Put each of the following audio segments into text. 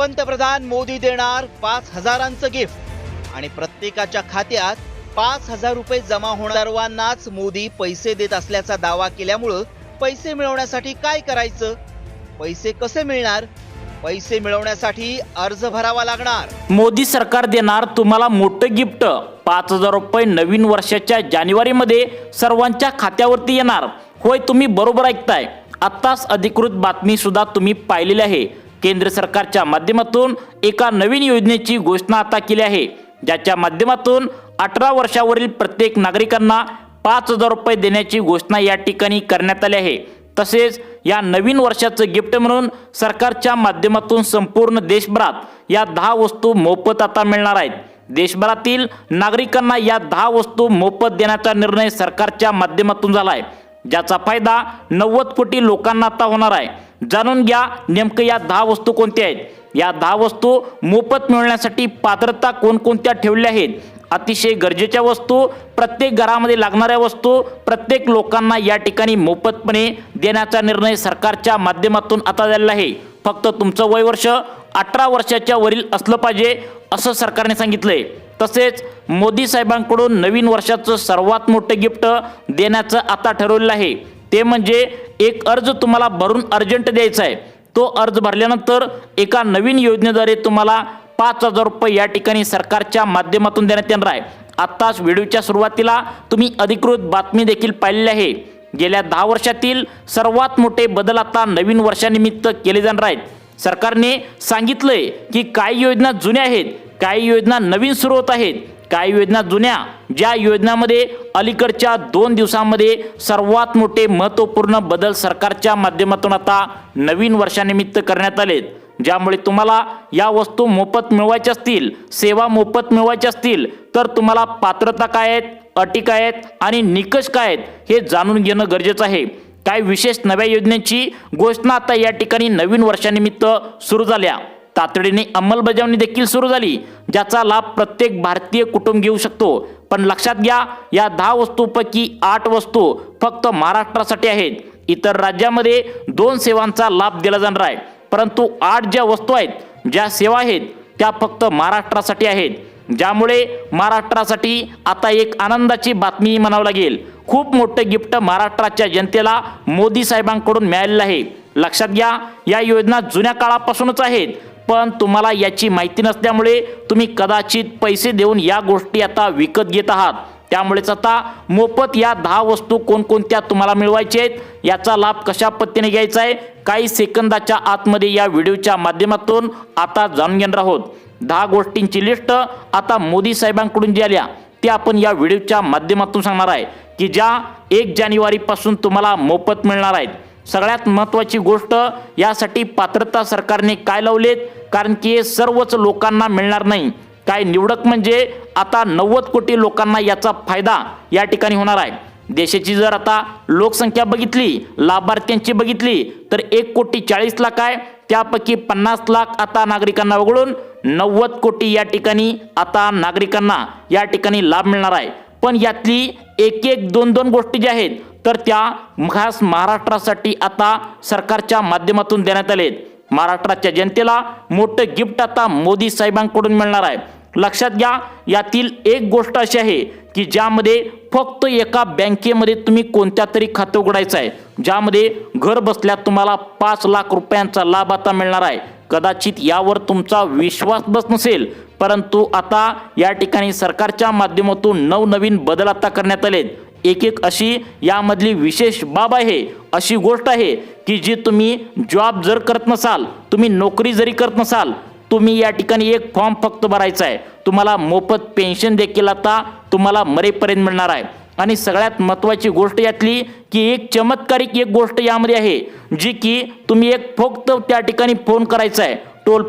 पंतप्रधान मोदी देणार 5,000चं गिफ्ट आणि प्रत्येकाच्या खात्यात 5,000 रुपये जमा होणार. सर्वांनाच मोदी पैसे देत असल्याचा दावा केल्यामुळं पैसे मिळवण्यासाठी काय करायचं, पैसे कसे मिळणार, पैसे मिळवण्यासाठी अर्ज भरावा लागणार. मोदी सरकार देणार तुम्हाला मोठं गिफ्ट. 5,000 रुपये नवीन वर्षाच्या जानेवारीमध्ये सर्वांच्या खात्यावरती येणार. होय, तुम्ही बरोबर ऐकताय. आत्ताच अधिकृत बातमी सुद्धा तुम्ही पाहिलेली आहे. केंद्र सरकारच्या माध्यमातून एका नवीन योजनेची घोषणा आता केली आहे, ज्याच्या माध्यमातून 18 वर्षावरील प्रत्येक नागरिकांना 5,000 रुपये देण्याची घोषणा या ठिकाणी करण्यात आली आहे. तसेच या नवीन वर्षाचं गिफ्ट म्हणून सरकारच्या माध्यमातून संपूर्ण देशभरात या 10 वस्तू मोफत आता मिळणार आहेत. देशभरातील नागरिकांना या 10 वस्तू मोफत देण्याचा निर्णय सरकारच्या माध्यमातून झाला आहे, ज्याचा फायदा 90 कोटी लोकांना आता होणार आहे. जाणून घ्या नेमकं या 10 वस्तू कोणत्या आहेत. या 10 वस्तू मोफत मिळण्यासाठी पात्रता कोणकोणत्या ठेवल्या आहेत. अतिशय गरजेच्या वस्तू, प्रत्येक घरामध्ये लागणाऱ्या वस्तू प्रत्येक लोकांना या ठिकाणी मोफतपणे देण्याचा निर्णय सरकारच्या माध्यमातून आता झालेला आहे. फक्त तुमचं वय वर्ष 18 वर्षाच्या वरील असलं पाहिजे असं सरकारने सांगितलंय. तसेच मोदी साहेबांकडून नवीन वर्षाचं सर्वात मोठं गिफ्ट देण्याचं आता ठरवलेलं आहे. ते म्हणजे एक अर्ज तुम्हाला भरून अर्जंट द्यायचा आहे. तो अर्ज भरल्यानंतर एका नवीन योजनेद्वारे तुम्हाला 5,000 रुपये या ठिकाणी सरकारच्या माध्यमातून देण्यात येणार आहे. आत्ताच व्हिडिओच्या सुरुवातीला तुम्ही अधिकृत बातमी देखील पाहिलेली आहे. गेल्या 10 वर्षातील सर्वात मोठे बदल आता नवीन वर्षानिमित्त केले जाणार आहेत. सरकारने सांगितलंय की काही योजना जुन्या आहेत, काही योजना नवीन सुरू होत आहेत, काही योजना जुन्या, ज्या योजनांमध्ये अलीकडच्या 2 दिवसांमध्ये सर्वात मोठे महत्त्वपूर्ण बदल सरकारच्या माध्यमातून आता नवीन वर्षानिमित्त करण्यात आलेत. ज्यामुळे तुम्हाला या वस्तू मोफत मिळवायच्या असतील, सेवा मोफत मिळवायच्या असतील तर तुम्हाला पात्रता काय आहेत, अटी काय आहेत आणि निकष काय आहेत हे जाणून घेणं गरजेचं आहे. काही विशेष नव्या योजनेची घोषणा आता या ठिकाणी नवीन वर्षानिमित्त सुरू झाल्या. तातडीने अंमलबजावणी देखील सुरू झाली, ज्याचा लाभ प्रत्येक भारतीय कुटुंब घेऊ शकतो. पण लक्षात घ्या, या 10 वस्तूंपैकी 8 वस्तू फक्त महाराष्ट्रासाठी आहेत. इतर राज्यामध्ये 2 सेवांचा लाभ दिला जाणार आहे. परंतु 8 ज्या वस्तू आहेत, ज्या सेवा आहेत त्या फक्त महाराष्ट्रासाठी आहेत. ज्यामुळे महाराष्ट्रासाठी आता एक आनंदाची बातमी म्हणावं लागेल. खूप मोठं गिफ्ट महाराष्ट्राच्या जनतेला मोदी साहेबांकडून मिळालेलं आहे. लक्षात घ्या, या योजना जुन्या काळापासूनच आहेत, पण तुम्हाला याची माहिती नसल्यामुळे तुम्ही कदाचित पैसे देऊन या गोष्टी आता विकत घेत आहात. त्यामुळेच आता मोफत या 10 वस्तू कोणकोणत्या तुम्हाला मिळवायच्या आहेत, याचा लाभ कशा पद्धतीने घ्यायचा आहे, काही सेकंदाच्या आतमध्ये या व्हिडिओच्या माध्यमातून आता जाणून घेणार आहोत. 10 गोष्टींची लिस्ट आता मोदी साहेबांकडून जी आल्या ते आपण या व्हिडिओच्या माध्यमातून सांगणार आहे, की ज्या 1 जानेवारीपासून तुम्हाला मोफत मिळणार आहेत. सगळ्यात महत्त्वाची गोष्ट, यासाठी पात्रता सरकारने काय लावलेत, कारण की हे सर्वच लोकांना मिळणार नाही. काय निवडक म्हणजे आता 90 कोटी लोकांना याचा फायदा या ठिकाणी होणार आहे. देशाची जर आता लोकसंख्या बघितली, लाभार्थ्यांची बघितली तर 1,40,00,000 आहे. त्यापैकी 50 लाख आता नागरिकांना वगळून 90 कोटी या ठिकाणी आता नागरिकांना या ठिकाणी लाभ मिळणार आहे. पण यातली एक 2 गोष्टी ज्या आहेत तर त्या खास महाराष्ट्रासाठी आता सरकारच्या माध्यमातून देण्यात आलेत. महाराष्ट्राच्या जनतेला मोठं गिफ्ट आता मोदी साहेबांकडून मिळणार आहे. लक्षात घ्या, यातील एक गोष्ट अशी आहे की ज्यामध्ये फक्त एका बँकेमध्ये तुम्ही कोणत्या तरी खातं उघडायचं आहे, ज्यामध्ये घर बसल्या तुम्हाला 5 लाख रुपयांचा लाभ आता मिळणार आहे. कदाचित यावर तुमचा विश्वास बस नसेल, परंतु आता या ठिकाणी सरकारच्या माध्यमातून नवनवीन बदल आता करण्यात आलेत. एक अशी यामधली विशेष बाब आहे, अशी गोष्ट आहे की जी तुम्ही जॉब जर करत नसाल, तुम्ही नोकरी जरी करत नसाल, तुम्ही या ठिकाणी एक फॉर्म फक्त भरायचा आहे. तुम्हाला मोफत पेन्शन देखील आता तुम्हाला मरेपर्यंत मिळणार आहे. आणि सगळ्यात महत्त्वाची गोष्ट यातली की एक चमत्कारिक एक गोष्ट यामध्ये आहे, जी की तुम्ही एक फक्त त्या ठिकाणी फोन करायचा आहे. टोल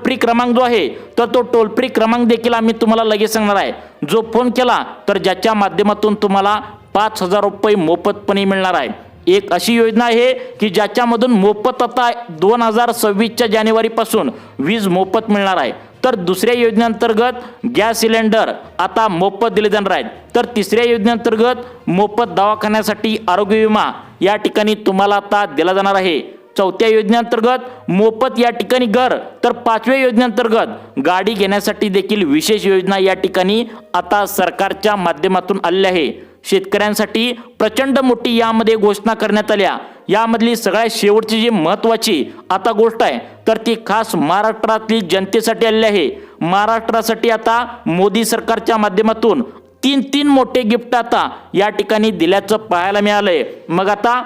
फ्री क्रमांक जो आहे तर तो टोल फ्री क्रमांक देखील आम्ही तुम्हाला लगेच सांगणार आहे. जो फोन केला तर ज्याच्या माध्यमातून तुम्हाला 5,000 रुपये मोफतपणे मिळणार आहे. एक अशी योजना आहे की ज्याच्यामधून मोफत आता 2026च्या जानेवारीपासून वीज मोफत मिळणार आहे. तर दुसऱ्या योजनेअंतर्गत गॅस सिलेंडर आता मोफत दिले जाणार आहेत. तर तिसऱ्या योजनेअंतर्गत मोफत दवाखान्यासाठी आरोग्य विमा या ठिकाणी तुम्हाला आता दिला जाणार आहे. 4थ्या योजनेअंतर्गत मोफत या ठिकाणी घर, तर 5व्या योजनेअंतर्गत गाडी घेण्यासाठी देखील विशेष योजना या ठिकाणी आता सरकारच्या माध्यमातून आलेली आहे। शेतकऱ्यांसाठी प्रचंड मोठी यामध्ये घोषणा करण्यात आल्या। यामधली सगळ्यात शेवटची जी महत्त्वाची आता गोष्ट आहे तर ती खास महाराष्ट्रातली जनतेसाठी आलेली आहे। महाराष्ट्रासाठी आता मोदी सरकारच्या माध्यमातून तीन मोठे गिफ्ट आता या ठिकाणी दिल्याचं पाहायला मिळालंय। मग आता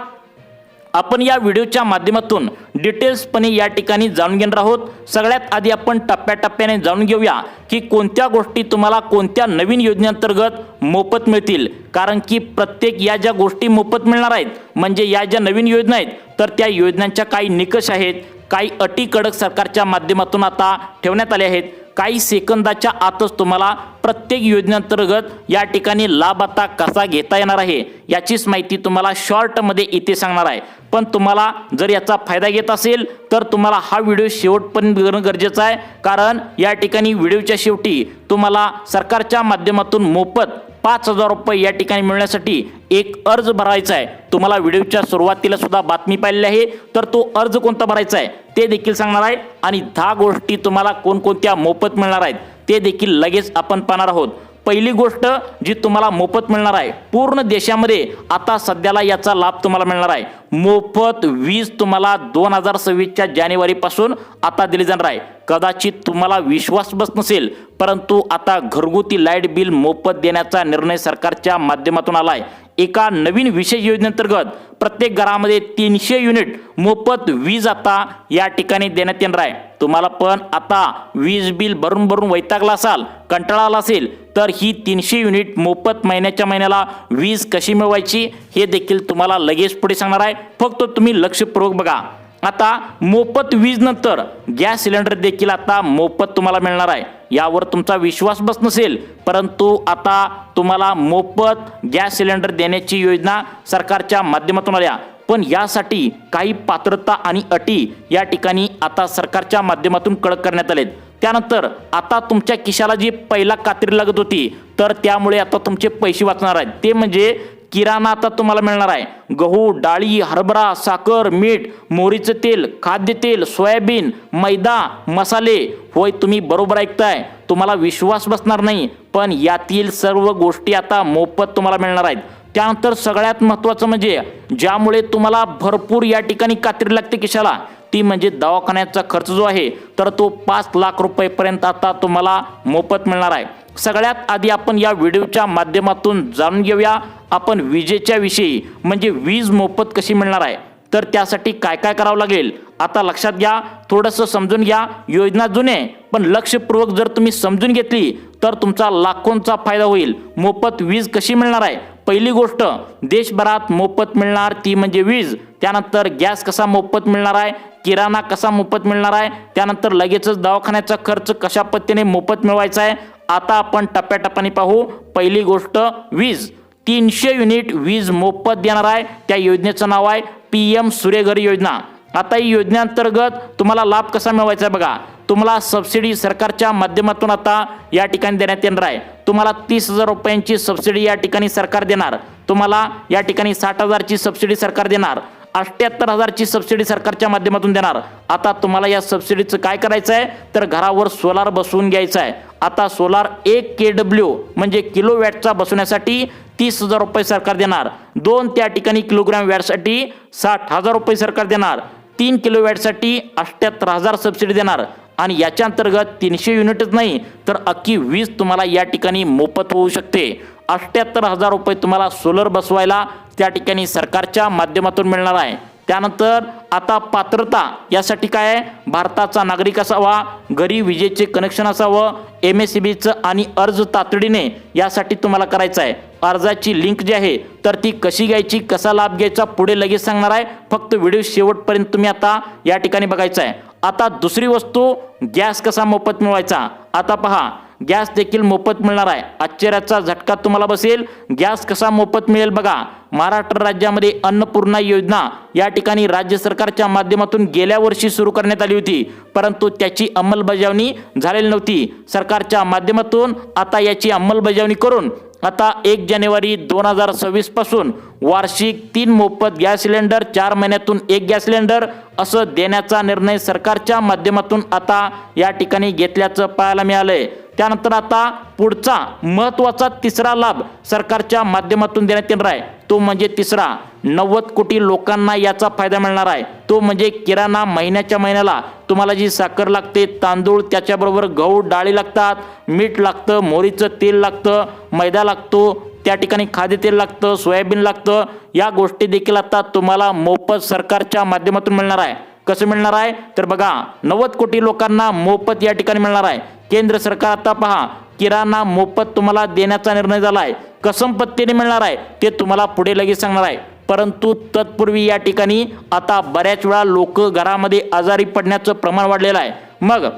आपण या व्हिडिओच्या माध्यमातून डिटेल्सपणे या ठिकाणी जाणून घेणार आहोत। सगळ्यात आधी आपण टप्प्याटप्प्याने जाणून घेऊया की कोणत्या गोष्टी तुम्हाला कोणत्या नवीन योजनेअंतर्गत मोफत मिळतील, कारण की प्रत्येक या ज्या गोष्टी मोफत मिळणार आहेत म्हणजे या ज्या नवीन योजना आहेत तर त्या योजनांच्या काही निकष आहेत, काही अटी कडक सरकारच्या माध्यमातून आता ठेवण्यात आले आहेत। काही सेकंदाच्या आतच तुम्हाला प्रत्येक योजनेअंतर्गत या ठिकाणी लाभ आता कसा घेता येणार आहे याचीच माहिती तुम्हाला शॉर्टमध्ये इथे सांगणार आहे। पण तुम्हाला जर याचा फायदा घेत असेल तर तुम्हाला हा व्हिडिओ शेवटपर्यंत बघणं गरजेचं आहे, कारण या ठिकाणी व्हिडिओच्या शेवटी तुम्हाला सरकारच्या माध्यमातून मोफत 5,000 रुपये या ठिकाणी मिळण्यासाठी एक अर्ज भरायचा आहे। तुम्हाला व्हिडिओच्या सुरुवातीला सुद्धा बातमी पाहिलेली आहे, तर तो अर्ज कोणता भरायचा आहे ते देखील सांगणार आहे आणि 10 गोष्टी तुम्हाला कोणकोणत्या मोफत मिळणार आहेत ते देखील लगेच आपण पाहणार आहोत। पहिली गोष्ट जी तुम्हाला मोफत मिळणार आहे, पूर्ण देशामध्ये आता सध्याला याचा लाभ तुम्हाला मिळणार आहे। मोफत वीज तुम्हाला 2026च्या जानेवारीपासून आता दिली जाणार आहे। कदाचित तुम्हाला विश्वास बसत नसेल, परंतु आता घरगुती लाईट बिल मोफत देण्याचा निर्णय सरकारच्या माध्यमातून आला आहे। एका नवीन विशेष योजनेअंतर्गत प्रत्येक घरामध्ये 300 युनिट मोफत वीज आता या ठिकाणी देण्यात येणार आहे। तुम्हाला पण आता वीज बिल भरून वैतागला असाल, कंटाळा आला असेल, तर ही 300 युनिट मोफत महिन्याच्या महिन्याला वीज कशी मिळवायची हे देखील तुम्हाला लगेच पुढे सांगणार आहे। फक्त तुम्ही लक्षपूर्वक बघा। आता मोफत वीज नंतर गॅस सिलेंडर देखील आता मोफत तुम्हाला मिळणार आहे। यावर तुमचा विश्वास बसत नसेल, परंतु आता तुम्हाला मोफत गॅस सिलेंडर देण्याची योजना सरकारच्या माध्यमातून आल्या। पण यासाठी काही पात्रता आणि अटी या ठिकाणी आता सरकारच्या माध्यमातून कडक करण्यात आलेत। त्यानंतर आता तुमच्या खिशाला जी पहिला कात्री लागत होती तर त्यामुळे आता तुमचे पैसे वाचणार आहेत, ते म्हणजे किराणा आता तुम्हाला मिळणार आहे। गहू, डाळी, हरभरा, साखर, मीठ, मोहरीचं तेल, खाद्यतेल, सोयाबीन, मैदा, मसाले। होय, तुम्ही बरोबर ऐकताय, तुम्हाला विश्वास बसणार नाही, पण यातील सर्व गोष्टी आता मोफत तुम्हाला मिळणार आहेत। त्यानंतर सगळ्यात महत्त्वाचं म्हणजे ज्यामुळे तुम्हाला भरपूर या ठिकाणी कात्री लागते खिशाला, ती म्हणजे दवाखान्याचा खर्च जो आहे तर तो 5 लाख रुपयेपर्यंत आता तुम्हाला मोफत मिळणार आहे। सगळ्यात आधी आपण या व्हिडिओच्या माध्यमातून जाणून घेऊया आपण विजेच्या विषयी, म्हणजे वीज मोफत कशी मिळणार आहे, तर त्यासाठी काय काय करावं लागेल आता लक्षात घ्या, थोडंसं समजून घ्या। योजना जुने पण लक्षपूर्वक जर तुम्ही समजून घेतली तर तुमचा लाखोंचा फायदा होईल। मोफत वीज कशी मिळणार आहे, पहिली गोष्ट देशभरात मोफत मिळणार ती म्हणजे वीज। त्यानंतर गॅस कसा मोफत मिळणार आहे, किराणा कसा मोफत मिळणार आहे, त्यानंतर लगेचच दवाखान्याचा खर्च कशा पद्धतीने मोफत मिळवायचा आहे। आता आपण टप्प्याटप्प्याने पाहू। पहिली गोष्ट वीज, 300 युनिट वीज मोफत देणार आहे। त्या योजनेचं नाव आहे PM सूर्यघर योजना। आता ही योजनेअंतर्गत तुम्हाला लाभ कसा मिळवायचा आहे बघा। तुम्हाला सबसिडी सरकारच्या माध्यमातून आता या ठिकाणी देण्यात येणार आहे। तुम्हाला 30,000 रुपयांची सबसिडी या ठिकाणी सरकार देणार। तुम्हाला या ठिकाणी 60,000ची सबसिडी सरकार देणार। 78,000ची सबसिडी सरकारच्या माध्यमातून देणार। आता तुम्हाला या सबसिडीचं काय करायचं आहे तर घरावर सोलार बसवून घ्यायचं आहे। आता सोलार 1 kW म्हणजे किलोवॅटचा बसवण्यासाठी 30,000 रुपये सरकार देणार। 2 त्या ठिकाणी किलोग्राम वॅटसाठी 60,000 रुपये सरकार देणार। 3 किलोवॅटसाठी 78,000 सबसिडी देणार। आणि याच्या अंतर्गत 300 युनिटच नाही तर अख्खी वीज तुम्हाला या ठिकाणी मोफत होऊ शकते। 78,000 रुपये तुम्हाला सोलर बसवायला त्या ठिकाणी सरकारच्या माध्यमातून मिळणार आहे। त्यानंतर आता पात्रता यासाठी काय आहे, भारताचा नागरिक असावा, घरी विजेचे कनेक्शन असावं, MSEBीचं आणि अर्ज तातडीने यासाठी तुम्हाला करायचं आहे। अर्जाची लिंक जी आहे तर ती कशी घ्यायची, कसा लाभ घ्यायचा पुढे लगेच सांगणार आहे। फक्त व्हिडिओ शेवटपर्यंत तुम्ही आता या ठिकाणी बघायचं आहे। आता दुसरी वस्तू, गॅस कसा मोफत मिळवायचा। आता पहा, गॅस देखील मोफत मिळणार आहे। आश्चर्याचा झटका तुम्हाला बसेल, गॅस कसा मोफत मिळेल बघा। महाराष्ट्र राज्यामध्ये अन्नपूर्णा योजना या ठिकाणी राज्य सरकारच्या माध्यमातून गेल्या वर्षी सुरू करण्यात आली होती, परंतु त्याची अंमलबजावणी झालेली नव्हती। सरकारच्या माध्यमातून आता याची अंमलबजावणी करून आता 1 जानेवारी 2026 पासून वार्षिक 3 मोफत गॅस सिलेंडर, 4 महिन्यातून 1 गॅस सिलेंडर असं देण्याचा निर्णय सरकारच्या माध्यमातून आता या ठिकाणी घेतल्याचं पाहायला मिळालंय। त्यानंतर आता पुढचा महत्त्वाचा तिसरा लाभ सरकारच्या माध्यमातून देण्यात येणार आहे, तो म्हणजे तिसरा 90 कोटी लोकांना याचा फायदा मिळणार आहे। तो म्हणजे किराणा महिन्याच्या महिन्याला तुम्हाला जी साखर लागते, तांदूळ, त्याच्याबरोबर गहू, डाळी लागतात, मीठ लागतं, मोहरीचं तेल लागतं, मैदा लागतो, त्या ठिकाणी खाद्यतेल लागतं, सोयाबीन लागतं, या गोष्टी देखील आता तुम्हाला मोफत सरकारच्या माध्यमातून मिळणार आहे। कसं मिळणार आहे तर बघा, 90 कोटी लोकांना मोफत या ठिकाणी मिळणार आहे। केंद्र सरकार आता पहा किराणा मोफत तुम्हाला देण्याचा निर्णय झाला आहे। कसम पद्धतीने मिळणार आहे ते तुम्हाला पुढे लगेच सांगणार आहे, परंतु तत्पूर्वी या ठिकाणी आता बऱ्याच वेळा लोक घरामध्ये आजारी पडण्याचं प्रमाण वाढलेलं आहे। मग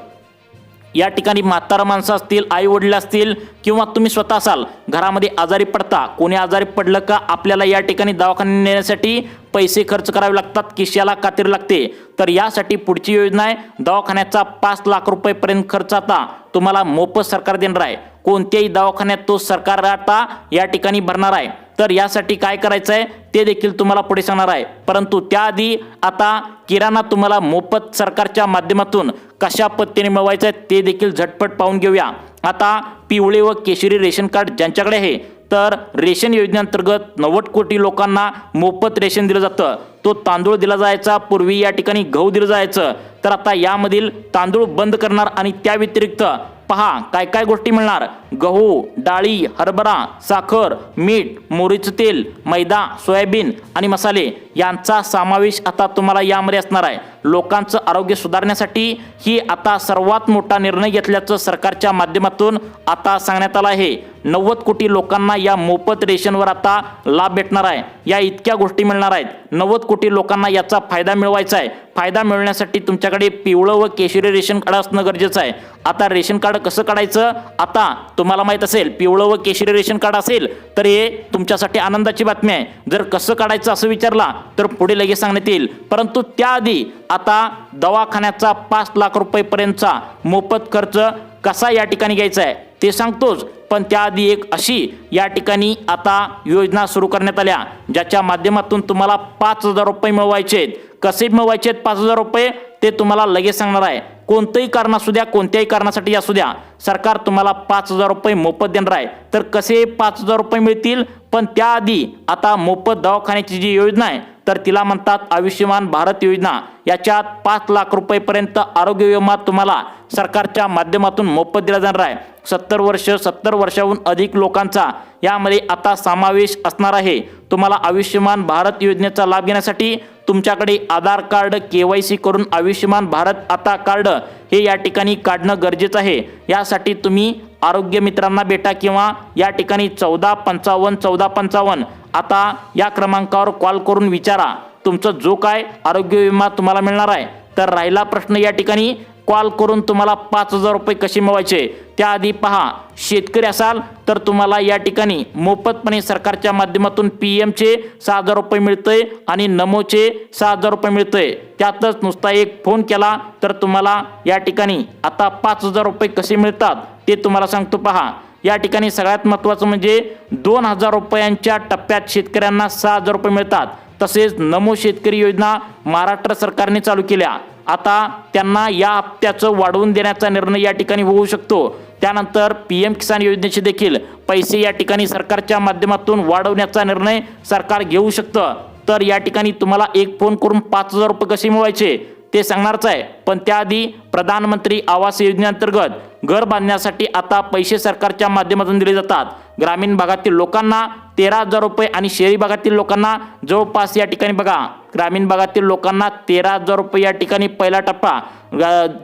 या ठिकाणी म्हातारा माणसं असतील, आई वडील असतील किंवा तुम्ही स्वतः असाल, घरामध्ये आजारी पडता, कोणी आजारी पडलं का आपल्याला या ठिकाणी दवाखान्यात नेण्यासाठी पैसे खर्च करावे लागतात, खिशाला कात्री लागते। तर यासाठी पुढची योजना आहे, दवाखान्याचा 5 लाख रुपयेपर्यंत खर्च आता तुम्हाला मोफत सरकार देणार आहे। कोणत्याही दवाखान्यात तो सरकार आता या ठिकाणी भरणार आहे। तर यासाठी काय करायचं आहे ते देखील तुम्हाला पुढे सांगणार आहे, परंतु त्याआधी आता किराणा तुम्हाला मोफत सरकारच्या माध्यमातून कशा पद्धतीने मिळवायचं आहे ते देखील झटपट पाहून घेऊया। आता पिवळे व केशरी रेशन कार्ड ज्यांच्याकडे आहे, तर रेशन योजनेअंतर्गत 90 कोटी लोकांना मोफत रेशन दिलं जातं। तो तांदूळ दिला जायचा, पूर्वी या ठिकाणी गहू दिलं जायचं, तर आता यामधील तांदूळ बंद करणार आणि त्या व्यतिरिक्त पहा काय काय गोष्टी मिळणार, गहू, डाळी, हरभरा, साखर, मीठ, मोहरीचं तेल, मैदा, सोयाबीन आणि मसाले यांचा समावेश आता तुम्हाला यामध्ये असणार आहे। लोकांचं आरोग्य सुधारण्यासाठी ही आता सर्वात मोठा निर्णय घेतल्याचं सरकारच्या माध्यमातून आता सांगण्यात आलं आहे। 90 कोटी लोकांना या मोफत रेशनवर आता लाभ भेटणार आहे। या इतक्या गोष्टी मिळणार आहेत, 90 कोटी लोकांना याचा फायदा मिळवायचा आहे। फायदा मिळवण्यासाठी तुमच्याकडे पिवळं व केशरी रेशन कार्ड असणं गरजेचं आहे। आता रेशन कार्ड कसं काढायचं आता तुम्हाला माहित असेल, पिवळं व केशरी रेशन कार्ड असेल तर हे तुमच्यासाठी आनंदाची बातमी आहे। जर कसं काढायचं असं विचारला तर पुढे लगेच सांगण्यात येईल, परंतु त्याआधी आता दवाखान्याचा 5 लाख रुपयेपर्यंतचा मोफत खर्च कसा या ठिकाणी घ्यायचा आहे ते सांगतोच, पण त्याआधी एक अशी या ठिकाणी आता योजना सुरू करण्यात आल्या ज्याच्या माध्यमातून तुम्हाला 5,000 रुपये मिळवायचे आहेत। कसे मिळवायचे आहेत 5,000 रुपये ते तुम्हाला लगेच सांगणार आहे। कोणतंही कारण असू द्या, कोणत्याही कारणासाठी असू द्या, सरकार तुम्हाला 5,000 रुपये मोफत देणार आहे। तर कसे 5,000 रुपये मिळतील, पण त्याआधी आता मोफत दवाखान्याची जी योजना आहे तर तिला म्हणतात आयुष्यमान भारत योजना। याच्यात 5 लाख रुपयेपर्यंत आरोग्य विमा तुम्हाला सरकारच्या माध्यमातून मोफत दिला जाणार आहे। 70 वर्षाहून अधिक लोकांचा यामध्ये आता समावेश असणार आहे। तुम्हाला आयुष्यमान भारत योजनेचा लाभ घेण्यासाठी तुमच्याकडे आधार कार्ड, KYC करून आयुष्यमान भारत आता कार्ड हे या ठिकाणी काढणं गरजेचं आहे। यासाठी तुम्ही आरोग्य मित्रांना भेटा किंवा या ठिकाणी 1455 आता या क्रमांकावर कॉल करून विचारा तुमचं जो काय आरोग्य विमा तुम्हाला मिळणार आहे। तर राहिला प्रश्न या ठिकाणी कॉल करून तुम्हाला 5,000 रुपये कसे मिळवायचे, त्याआधी पहा, शेतकरी असाल तर तुम्हाला या ठिकाणी मोफतपणे सरकारच्या माध्यमातून PM चे 6,000 रुपये मिळतंय आणि नमोचे 6,000 रुपये मिळतंय। त्यातच नुसता एक फोन केला तर तुम्हाला या ठिकाणी आता 5,000 रुपये कसे मिळतात ते तुम्हाला सांगतो पहा। या ठिकाणी सगळ्यात महत्त्वाचं म्हणजे 2,000 रुपयांच्या टप्प्यात शेतकऱ्यांना 6,000 रुपये मिळतात। तसेच नमो शेतकरी योजना महाराष्ट्र सरकारने चालू केल्या, आता त्यांना या हप्त्याचं वाढवून देण्याचा निर्णय या ठिकाणी होऊ शकतो। त्यानंतर PM किसान योजनेचे देखील पैसे या ठिकाणी सरकारच्या माध्यमातून वाढवण्याचा निर्णय सरकार घेऊ शकतं। तर या ठिकाणी तुम्हाला एक फोन करून 5,000 रुपये कसे मिळवायचे ते सांगणारच आहे, पण त्याआधी प्रधानमंत्री आवास योजनेअंतर्गत घर बांधण्यासाठी आता पैसे सरकारच्या माध्यमातून दिले जातात। ग्रामीण भागातील लोकांना 13,000 रुपये आणि शहरी भागातील लोकांना जवळपास या ठिकाणी बघा, ग्रामीण भागातील लोकांना 13,000 रुपये या ठिकाणी पहिला टप्पा,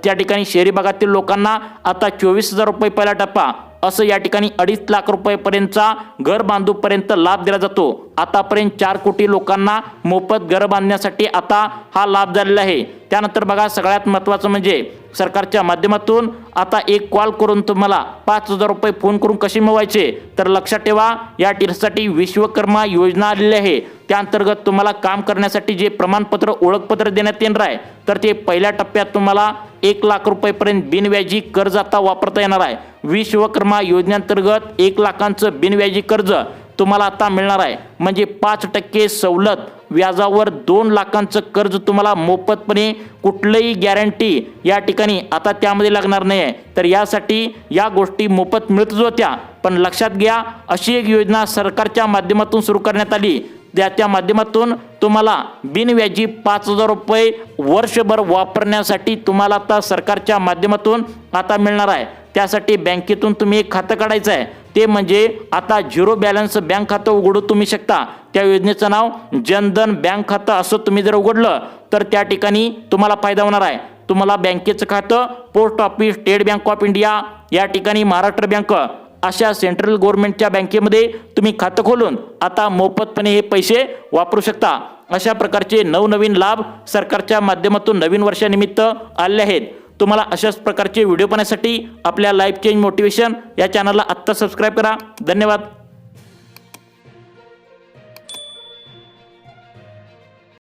त्या ठिकाणी शहरी भागातील लोकांना आता 24,000 रुपये पहिला टप्पा, असं या ठिकाणी 2.5 लाख रुपयेपर्यंतचा घर बांधूपर्यंत लाभ दिला जातो। आतापर्यंत 4 कोटी लोकांना मोफत घर बांधण्यासाठी आता हा लाभ झालेला आहे। त्यानंतर बघा, सगळ्यात महत्त्वाचं म्हणजे सरकारच्या माध्यमातून आता एक कॉल करून तुम्हाला 5,000 रुपये फोन करून कसे मिळवायचे, तर लक्षात ठेवा, या टीसाठी विश्वकर्मा योजना आलेली आहे. त्या अंतर्गत तुम्हाला काम करण्यासाठी जे प्रमाणपत्र ओळखपत्र देण्यात येणार आहे, तर ते पहिल्या टप्प्यात तुम्हाला 1 लाख रुपयेपर्यंत बिनव्याजी कर्ज आता वापरता येणार आहे. विश्वकर्मा योजनेअंतर्गत 1 लाखांचं बिनव्याजी कर्ज तुम्हाला आता मिळणार आहे. म्हणजे 5% सवलत व्याजावर 2 लाखांचं कर्ज तुम्हाला मोफतपणे, कुठलीही गॅरंटी या ठिकाणी आता त्यामध्ये लागणार नाही आहे. तर यासाठी या गोष्टी मोफत मिळतच होत्या, पण लक्षात घ्या, अशी एक योजना सरकारच्या माध्यमातून सुरू करण्यात आली. त्याच्या माध्यमातून तुम्हाला बिनव्याजी 5,000 रुपये वर्षभर वापरण्यासाठी तुम्हाला आता सरकारच्या माध्यमातून आता मिळणार आहे. त्यासाठी बँकेतून तुम्ही एक खातं काढायचं आहे. ते म्हणजे आता 0 बॅलन्स बँक खातं उघडू तुम्ही शकता. त्या योजनेचं नाव जनधन बँक खातं असं तुम्ही जर उघडलं तर त्या ठिकाणी तुम्हाला फायदा होणार आहे. तुम्हाला बँकेचं खातं post office, state bank of India, या ठिकाणी महाराष्ट्र बँक अशा सेंट्रल गव्हर्नमेंटच्या बँकेमध्ये तुम्ही खातं खोलून आता मोफतपणे हे पैसे वापरू शकता. अशा प्रकारचे नवनवीन लाभ सरकारच्या माध्यमातून नवीन वर्षानिमित्त आले आहेत. तुम्हाला अशाच प्रकारचे व्हिडिओ पाहण्यासाठी आपल्या लाईफ चेंज मोटिवेशन या चॅनलला आत्ता सबस्क्राईब करा. धन्यवाद.